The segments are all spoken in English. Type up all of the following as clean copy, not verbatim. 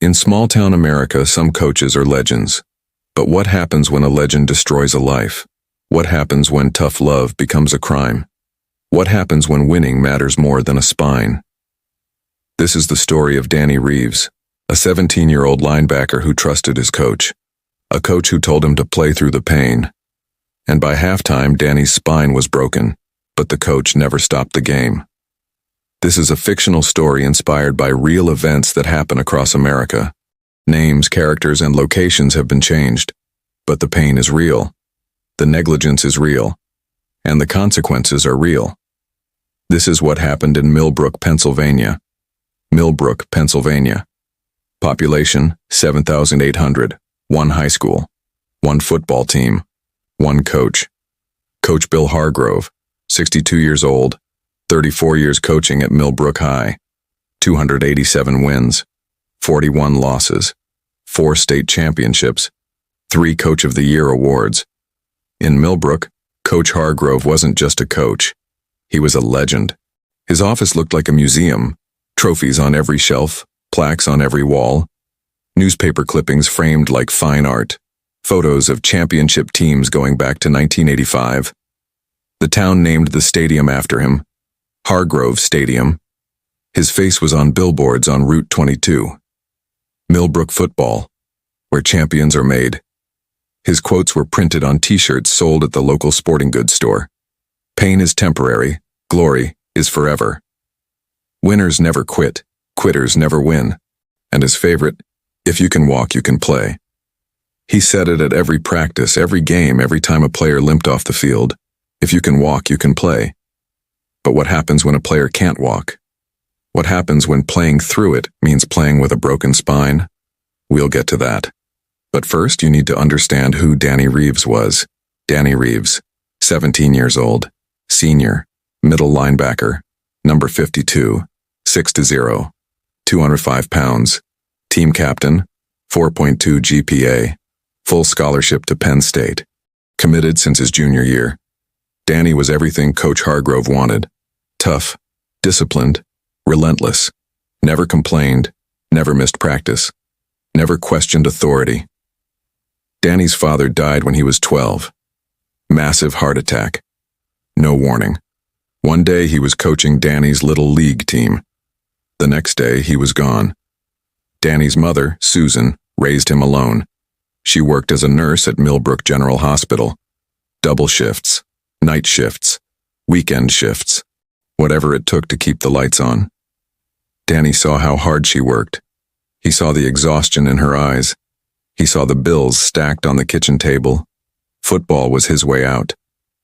In small-town America, some coaches are legends. But what happens when a legend destroys a life? What happens when tough love becomes a crime? What happens when winning matters more than a spine? This is the story of Danny Reeves, a 17-year-old linebacker who trusted his coach, a coach who told him to play through the pain. And by halftime, Danny's spine was broken, but the coach never stopped the game. This is a fictional story inspired by real events that happen across America. Names, characters, and locations have been changed, but the pain is real. The negligence is real, and the consequences are real. This is what happened in Millbrook, Pennsylvania. Millbrook, Pennsylvania. Population 7,800. One high school. One football team. One coach. Coach Bill Hargrove, 62 years old, 34 years coaching at Millbrook High. 287 wins. 41 losses. 4 state championships. 3 Coach of the Year awards. In Millbrook, Coach Hargrove wasn't just a coach. He was a legend. His office looked like a museum. Trophies on every shelf, plaques on every wall, newspaper clippings framed like fine art, photos of championship teams going back to 1985. The town named the stadium after him, Hargrove Stadium. His face was on billboards on Route 22. Millbrook football, where champions are made. His quotes were printed on t-shirts sold at the local sporting goods store. Pain is temporary, glory is forever. Winners never quit, quitters never win. And his favorite, if you can walk, you can play. He said it at every practice, every game, every time a player limped off the field. If you can walk, you can play. But what happens when a player can't walk? What happens when playing through it means playing with a broken spine? We'll get to that. But first, you need to understand who Danny Reeves was. Danny Reeves, 17 years old, senior, middle linebacker, number 52, 6'0", 205 pounds, team captain, 4.2 GPA, full scholarship to Penn State, committed since his junior year. Danny was everything Coach Hargrove wanted. Tough, disciplined, relentless, never complained, never missed practice, never questioned authority. Danny's father died when he was 12. Massive heart attack. No warning. One day he was coaching Danny's little league team. The next day he was gone. Danny's mother, Susan, raised him alone. She worked as a nurse at Millbrook General Hospital. Double shifts, night shifts, weekend shifts, whatever it took to keep the lights on. Danny saw how hard she worked. He saw the exhaustion in her eyes. He saw the bills stacked on the kitchen table. Football was his way out.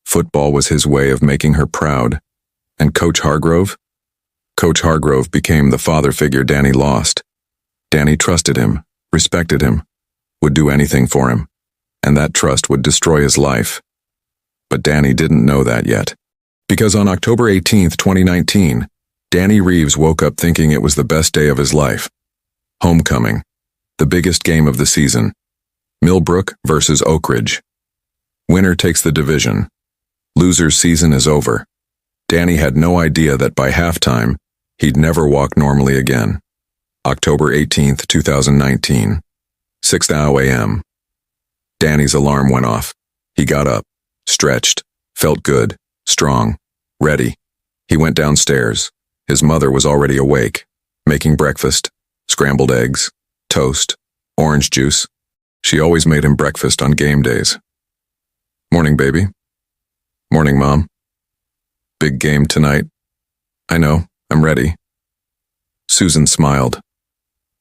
Football was his way of making her proud. And Coach Hargrove? Coach Hargrove became the father figure Danny lost. Danny trusted him, respected him, would do anything for him, and that trust would destroy his life. But Danny didn't know that yet. Because on October 18, 2019, Danny Reeves woke up thinking it was the best day of his life. Homecoming. The biggest game of the season. Millbrook versus Oak Ridge. Winner takes the division. Loser's season is over. Danny had no idea that by halftime, he'd never walk normally again. October 18, 2019. 6:00 a.m. Danny's alarm went off. He got up, stretched, felt good, strong, ready. He went downstairs. His mother was already awake, making breakfast, scrambled eggs, toast, orange juice. She always made him breakfast on game days. Morning, baby. Morning, Mom. Big game tonight. I know, I'm ready. Susan smiled,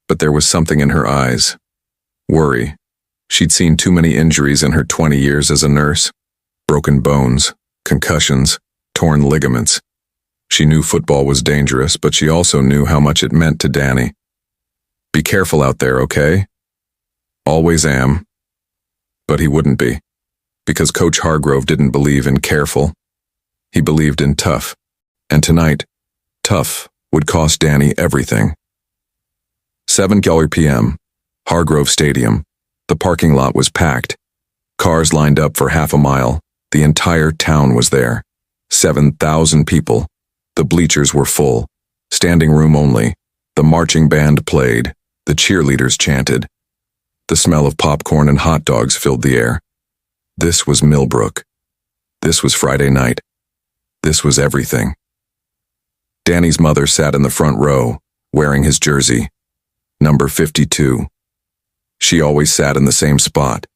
but there was something in her eyes. Worry. She'd seen too many injuries in her 20 years as a nurse. Broken bones, concussions, torn ligaments. She knew football was dangerous, but she also knew how much it meant to Danny. Be careful out there, okay? Always am. But he wouldn't be, because Coach Hargrove didn't believe in careful. He believed in tough. And tonight, tough would cost Danny everything. 7:00 p.m., Hargrove Stadium. The parking lot was packed. Cars lined up for half a mile. The entire town was there. 7,000 people. The bleachers were full. Standing room only. The marching band played. The cheerleaders chanted. The smell of popcorn and hot dogs filled the air. This was Millbrook. This was Friday night. This was everything. Danny's mother sat in the front row, wearing his jersey, number 52. She always sat in the same spot,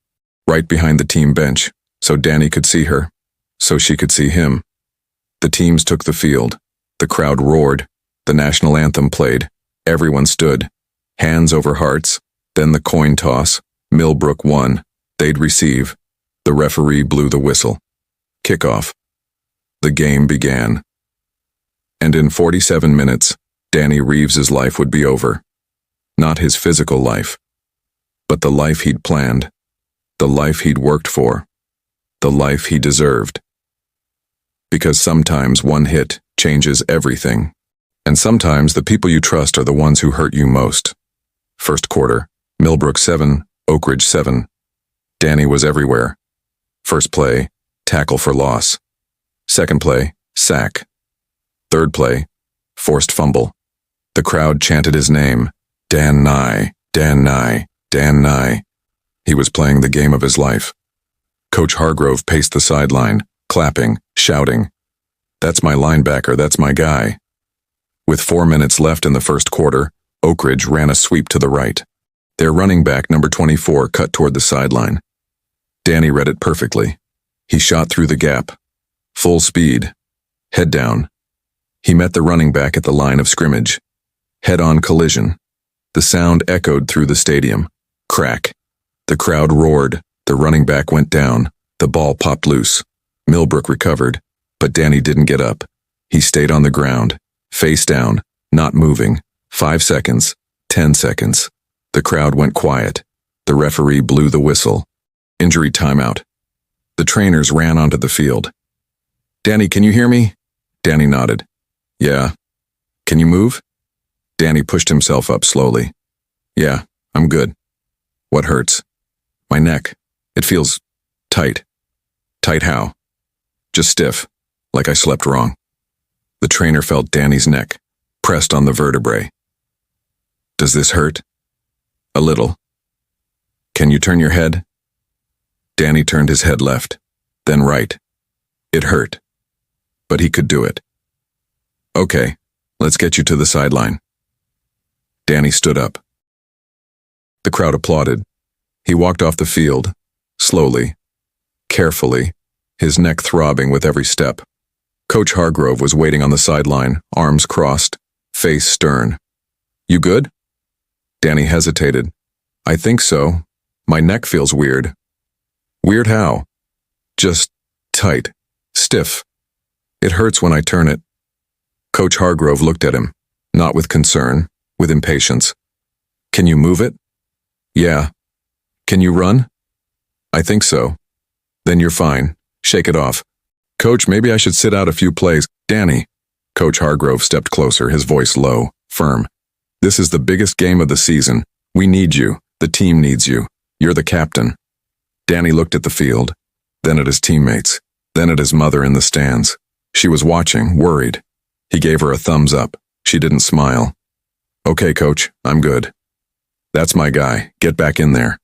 right behind the team bench, so Danny could see her, so she could see him. The teams took the field. The crowd roared. The national anthem played. Everyone stood, hands over hearts. Then the coin toss. Millbrook won. They'd receive. The referee blew the whistle. Kickoff. The game began. And in 47 minutes, Danny Reeves's life would be over. Not his physical life, but the life he'd planned, the life he'd worked for, the life he deserved. Because sometimes one hit changes everything, and sometimes the people you trust are the ones who hurt you most. First quarter, Millbrook 7, Oak Ridge 7. Danny was everywhere. First play, tackle for loss. Second play, sack. Third play, forced fumble. The crowd chanted his name, Dan Nye, Dan Nye, Dan Nye. He was playing the game of his life. Coach Hargrove paced the sideline, clapping, shouting, "That's my linebacker, that's my guy." With 4 minutes left in the first quarter, Oak Ridge ran a sweep to the right. Their running back, number 24, cut toward the sideline. Danny read it perfectly. He shot through the gap. Full speed. Head down. He met the running back at the line of scrimmage. Head-on collision. The sound echoed through the stadium. Crack. The crowd roared. The running back went down. The ball popped loose. Millbrook recovered, but Danny didn't get up. He stayed on the ground, face down, not moving. 5 seconds. 10 seconds. The crowd went quiet. The referee blew the whistle. Injury timeout. The trainers ran onto the field. "Danny, can you hear me?" Danny nodded. "Yeah." "Can you move?" Danny pushed himself up slowly. "Yeah, I'm good." "What hurts?" "My neck. It feels tight." "Tight how?" "Just stiff, like I slept wrong." The trainer felt Danny's neck, pressed on the vertebrae. "Does this hurt?" "A little." "Can you turn your head?" Danny turned his head left, then right. It hurt, but he could do it. "Okay, let's get you to the sideline." Danny stood up. The crowd applauded. He walked off the field, slowly, carefully, his neck throbbing with every step. Coach Hargrove was waiting on the sideline, arms crossed, face stern. "You good?" Danny hesitated. "I think so. My neck feels weird." "Weird how?" "Just tight, stiff. It hurts when I turn it." Coach Hargrove looked at him, not with concern, with impatience. "Can you move it?" "Yeah." "Can you run?" "I think so." "Then you're fine. Shake it off." "Coach, maybe I should sit out a few plays." "Danny." Coach Hargrove stepped closer, his voice low, firm. "This is the biggest game of the season. We need you. The team needs you. You're the captain." Danny looked at the field, then at his teammates, then at his mother in the stands. She was watching, worried. He gave her a thumbs up. She didn't smile. "Okay, coach, I'm good." "That's my guy. Get back in there."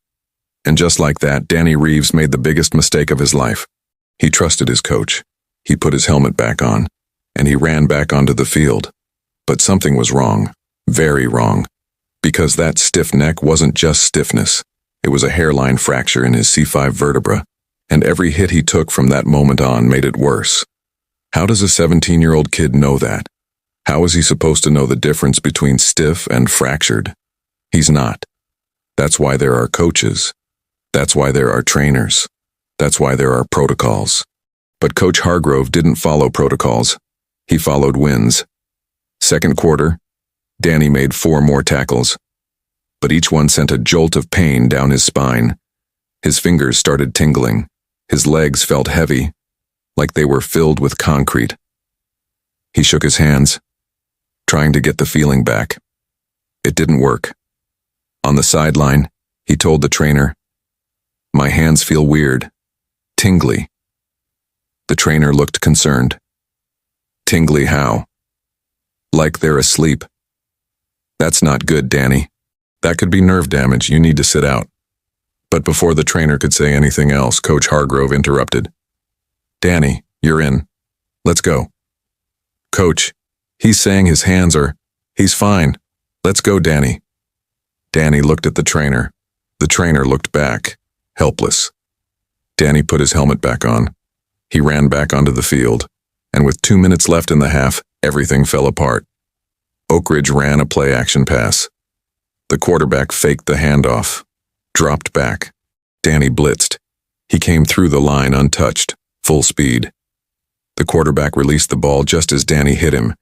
And just like that, Danny Reeves made the biggest mistake of his life. He trusted his coach. He put his helmet back on, and he ran back onto the field. But something was wrong, very wrong, because that stiff neck wasn't just stiffness. It was a hairline fracture in his C5 vertebra, and every hit he took from that moment on made it worse. How does a 17-year-old kid know that? How is he supposed to know the difference between stiff and fractured? He's not. That's why there are coaches. That's why there are trainers. That's why there are protocols. But Coach Hargrove didn't follow protocols. He followed wins. Second quarter, Danny made 4 more tackles, but each one sent a jolt of pain down his spine. His fingers started tingling. His legs felt heavy, like they were filled with concrete. He shook his hands, trying to get the feeling back. It didn't work. On the sideline, he told the trainer, "My hands feel weird, tingly." The trainer looked concerned. "Tingly how?" "Like they're asleep." "That's not good, Danny." That could be nerve damage. You need to sit out. But before the trainer could say anything else, Coach Hargrove interrupted. Danny, you're in. Let's go. Coach, he's saying his hands are... He's fine. Let's go, Danny. Danny looked at the trainer. The trainer looked back, helpless. Danny put his helmet back on. He ran back onto the field, and with 2 minutes left in the half, everything fell apart. Oak Ridge ran a play-action pass. The quarterback faked the handoff, dropped back. Danny blitzed. He came through the line untouched, full speed. The quarterback released the ball just as Danny hit him.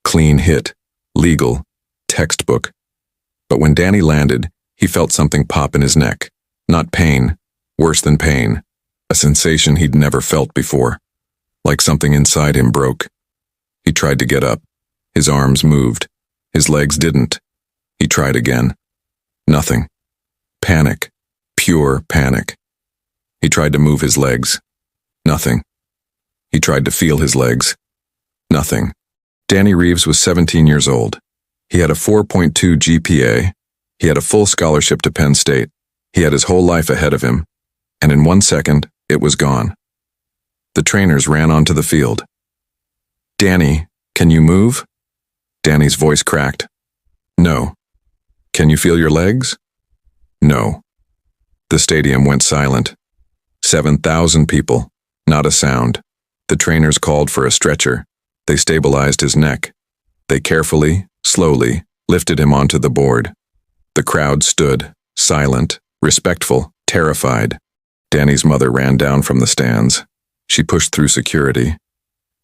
Clean hit, legal, textbook. But when Danny landed, he felt something pop in his neck. Not pain, worse than pain. A sensation he'd never felt before. Like something inside him broke. He tried to get up. His arms moved. His legs didn't. He tried again. Nothing. Panic. Pure panic. He tried to move his legs. Nothing. He tried to feel his legs. Nothing. Danny Reeves was 17 years old. He had a 4.2 GPA. He had a full scholarship to Penn State. He had his whole life ahead of him. And in 1 second, it was gone. The trainers ran onto the field. Danny, can you move? Danny's voice cracked. No. Can you feel your legs? No. The stadium went silent. 7,000 people. Not a sound. The trainers called for a stretcher. They stabilized his neck. They carefully, slowly, lifted him onto the board. The crowd stood, silent, respectful, terrified. Danny's mother ran down from the stands. She pushed through security.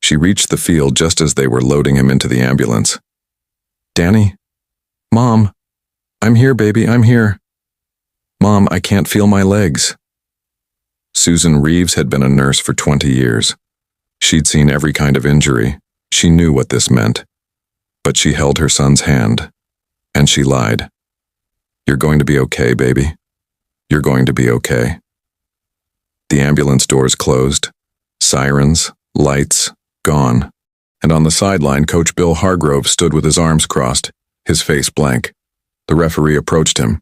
She reached the field just as they were loading him into the ambulance. Danny? Mom? I'm here, baby, I'm here. Mom, I can't feel my legs. Susan Reeves had been a nurse for 20 years. She'd seen every kind of injury. She knew what this meant. But she held her son's hand, and she lied. You're going to be okay, baby. You're going to be okay. The ambulance doors closed. Sirens, lights, gone. And on the sideline, Coach Bill Hargrove stood with his arms crossed, his face blank. The referee approached him.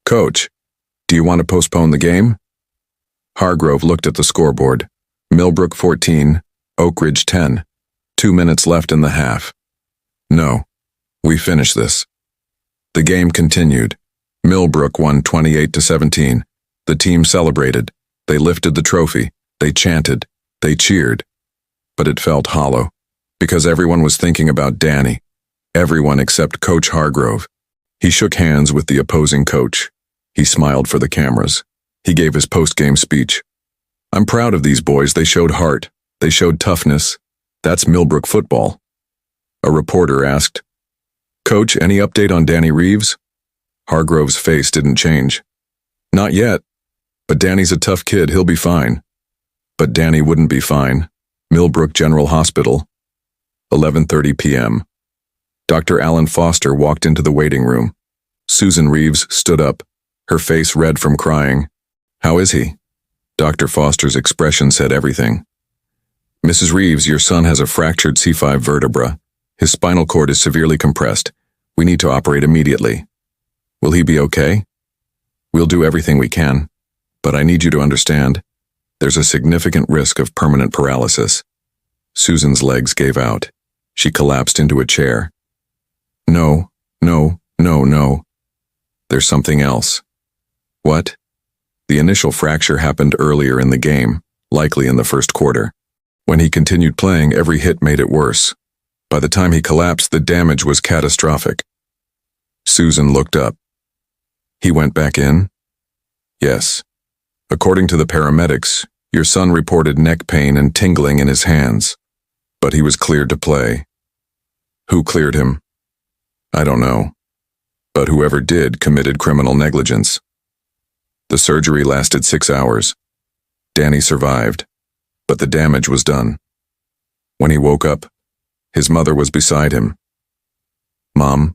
Coach, do you want to postpone the game? Hargrove looked at the scoreboard. Millbrook 14, Oak Ridge 10. 2 minutes left in the half. No, we finished this. The game continued. Millbrook won 28-17. The team celebrated. They lifted the trophy. They chanted. They cheered. But it felt hollow, because everyone was thinking about Danny. Everyone except Coach Hargrove. He shook hands with the opposing coach. He smiled for the cameras. He gave his post-game speech. I'm proud of these boys. They showed heart. They showed toughness. That's Millbrook football. A reporter asked, Coach, any update on Danny Reeves? Hargrove's face didn't change. Not yet. But Danny's a tough kid. He'll be fine. But Danny wouldn't be fine. Millbrook General Hospital. 11:30 p.m. Dr. Alan Foster walked into the waiting room. Susan Reeves stood up, her face red from crying. How is he? Dr. Foster's expression said everything. Mrs. Reeves, your son has a fractured C5 vertebra. His spinal cord is severely compressed. We need to operate immediately. Will he be okay? We'll do everything we can. But I need you to understand, there's a significant risk of permanent paralysis. Susan's legs gave out. She collapsed into a chair. No. There's something else. What? The initial fracture happened earlier in the game, likely in the first quarter. When he continued playing, every hit made it worse. By the time he collapsed, the damage was catastrophic. Susan looked up. He went back in? Yes. According to the paramedics, your son reported neck pain and tingling in his hands. But he was cleared to play. Who cleared him? I don't know. But whoever did committed criminal negligence. The surgery lasted 6 hours. Danny survived, but the damage was done. When he woke up, his mother was beside him. Mom,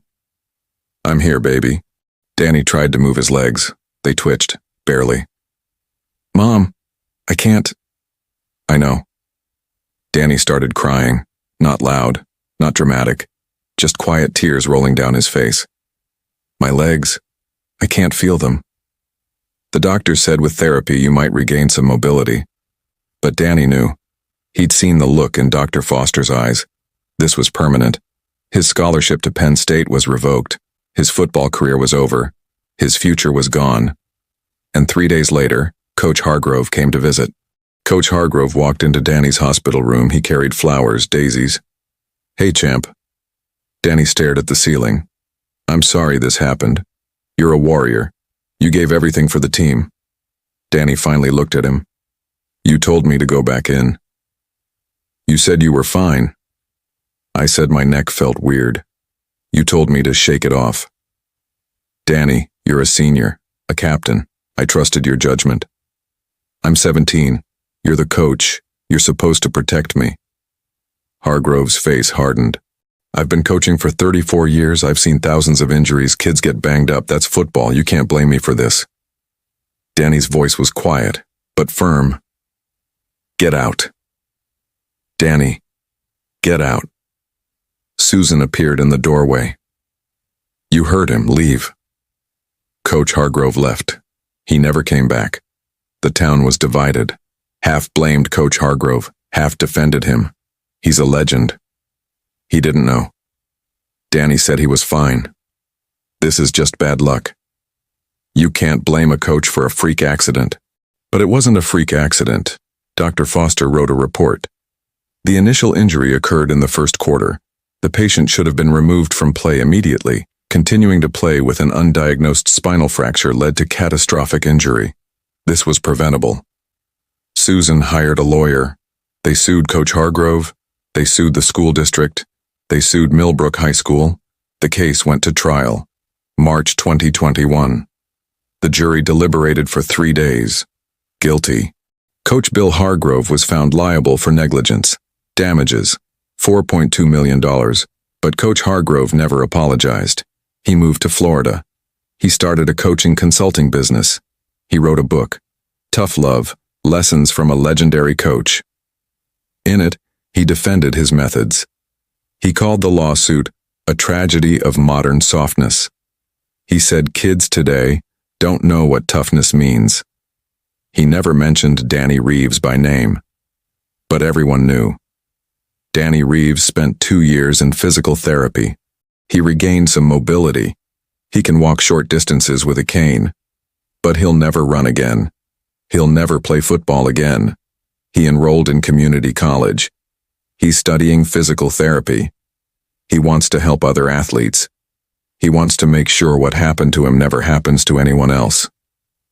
I'm here, baby. Danny tried to move his legs. They twitched, barely. Mom, I can't. I know. Danny started crying, not loud, not dramatic, just quiet tears rolling down his face. My legs. I can't feel them. The doctor said with therapy you might regain some mobility. But Danny knew. He'd seen the look in Dr. Foster's eyes. This was permanent. His scholarship to Penn State was revoked. His football career was over. His future was gone. And 3 days later, Coach Hargrove came to visit. Coach Hargrove walked into Danny's hospital room. He carried flowers, daisies. "Hey, champ." Danny stared at the ceiling. "I'm sorry this happened. You're a warrior. You gave everything for the team." Danny finally looked at him. "You told me to go back in. You said you were fine." "I said my neck felt weird. You told me to shake it off." "Danny, you're a senior, a captain. I trusted your judgment. I'm 17. You're the coach. You're supposed to protect me." Hargrove's face hardened. "I've been coaching for 34 years. I've seen thousands of injuries. Kids get banged up. That's football. You can't blame me for this." Danny's voice was quiet, but firm. "Get out. Danny, get out." Susan appeared in the doorway. "You heard him. Leave." Coach Hargrove left. He never came back. The town was divided. Half blamed Coach Hargrove, half defended him. He's a legend. He didn't know. Danny said he was fine. This is just bad luck. You can't blame a coach for a freak accident. But it wasn't a freak accident. Dr. Foster wrote a report. The initial injury occurred in the first quarter. The patient should have been removed from play immediately. Continuing to play with an undiagnosed spinal fracture led to catastrophic injury. This was preventable. Susan hired a lawyer. They sued Coach Hargrove. They sued the school district. They sued Millbrook High School. The case went to trial. March 2021. The jury deliberated for 3 days. Guilty. Coach Bill Hargrove was found liable for negligence. Damages, $4.2 million. But Coach Hargrove never apologized. He moved to Florida. He started a coaching consulting business. He wrote a book, Tough Love, Lessons from a Legendary Coach. In it, he defended his methods. He called the lawsuit a tragedy of modern softness. He said kids today don't know what toughness means. He never mentioned Danny Reeves by name. But everyone knew. Danny Reeves spent 2 years in physical therapy. He regained some mobility. He can walk short distances with a cane. But he'll never run again. He'll never play football again. He enrolled in community college. He's studying physical therapy. He wants to help other athletes. He wants to make sure what happened to him never happens to anyone else.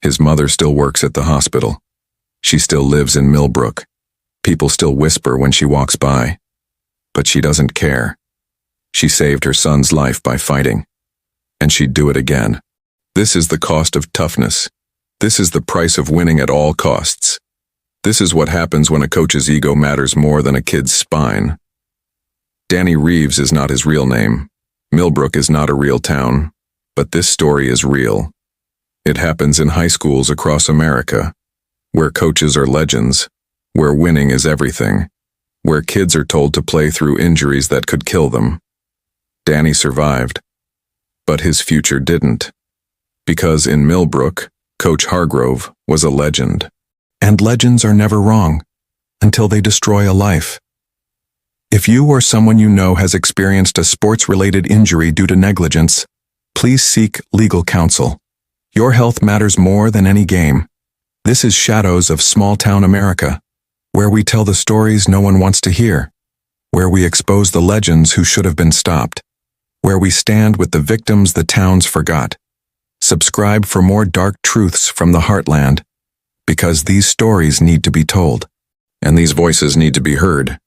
His mother still works at the hospital. She still lives in Millbrook. People still whisper when she walks by. But she doesn't care. She saved her son's life by fighting. And she'd do it again. This is the cost of toughness. This is the price of winning at all costs. This is what happens when a coach's ego matters more than a kid's spine. Danny Reeves is not his real name. Millbrook is not a real town. But this story is real. It happens in high schools across America, where coaches are legends, where winning is everything, where kids are told to play through injuries that could kill them. Danny survived, but his future didn't. Because in Millbrook, Coach Hargrove was a legend. And legends are never wrong, until they destroy a life. If you or someone you know has experienced a sports-related injury due to negligence, please seek legal counsel. Your health matters more than any game. This is Shadows of Small-Town America, where we tell the stories no one wants to hear, where we expose the legends who should have been stopped, where we stand with the victims the towns forgot. Subscribe for more dark truths from the heartland, because these stories need to be told, and these voices need to be heard.